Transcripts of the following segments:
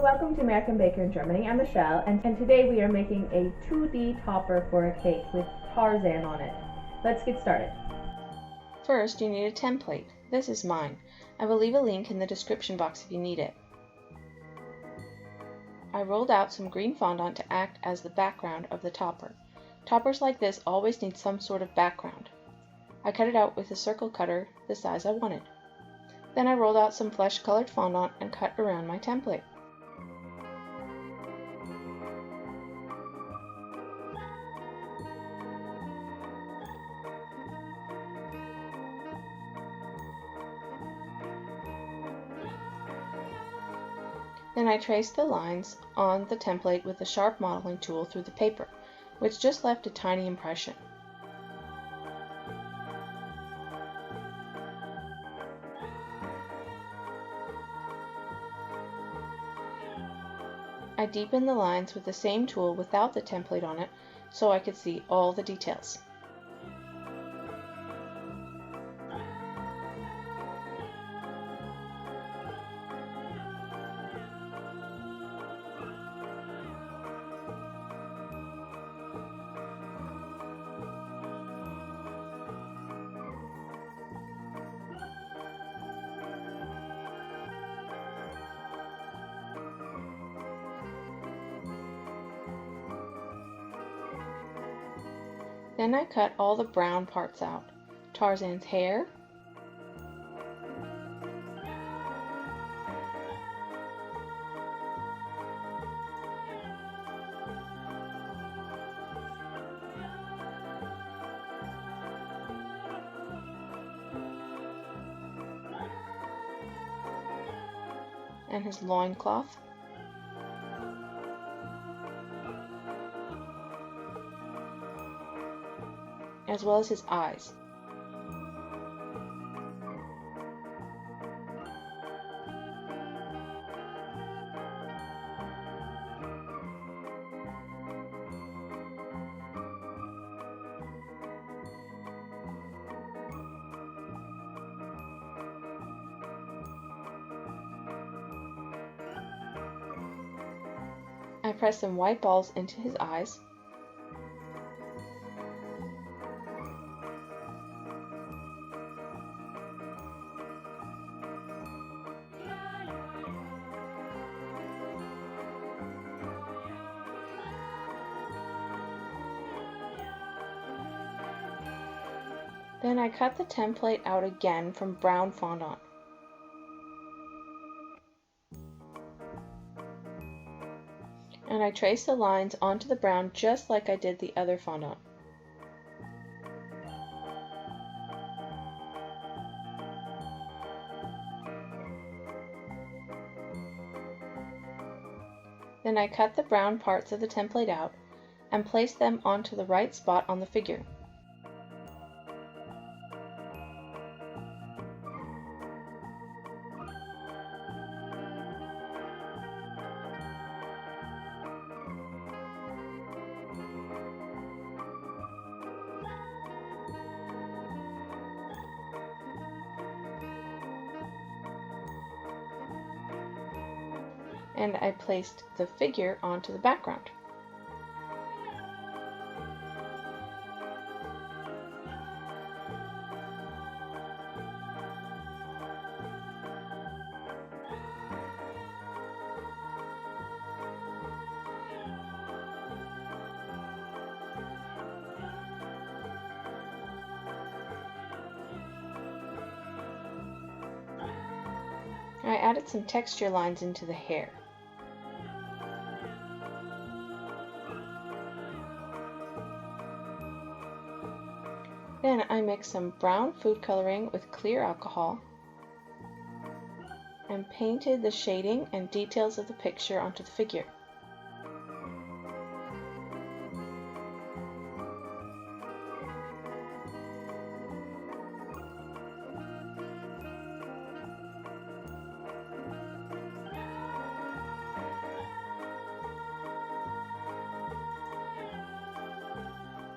Welcome to American Baker in Germany. I'm Michelle, and today we are making a 2D topper for a cake with Tarzan on it. Let's get started. First, you need a template. This is mine. I will leave a link in the description box if you need it. I rolled out some green fondant to act as the background of the topper. Toppers like this always need some sort of background. I cut it out with a circle cutter the size I wanted. Then I rolled out some flesh-colored fondant and cut around my template. Then I traced the lines on the template with the sharp modeling tool through the paper, which just left a tiny impression. I deepened the lines with the same tool without the template on it so I could see all the details. Then I cut all the brown parts out. Tarzan's hair, and his loincloth. As well as his eyes. I pressed some white balls into his eyes. Then I cut the template out again from brown fondant. And I traced the lines onto the brown just like I did the other fondant. Then I cut the brown parts of the template out and placed them onto the right spot on the figure. And I placed the figure onto the background. I added some texture lines into the hair. Then I mixed some brown food coloring with clear alcohol and painted the shading and details of the picture onto the figure.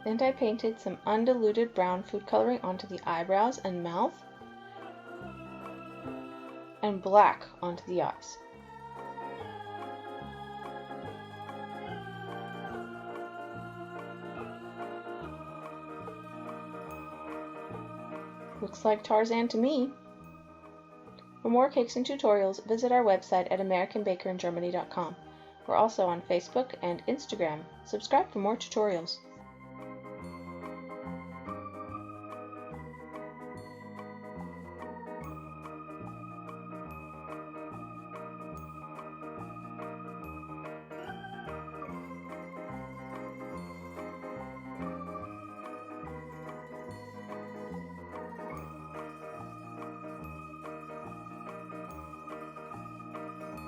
Then I painted some undiluted brown food coloring onto the eyebrows and mouth, and black onto the eyes. Looks like Tarzan to me. For more cakes and tutorials, visit our website at AmericanBakerInGermany.com. We're also on Facebook and Instagram. Subscribe for more tutorials.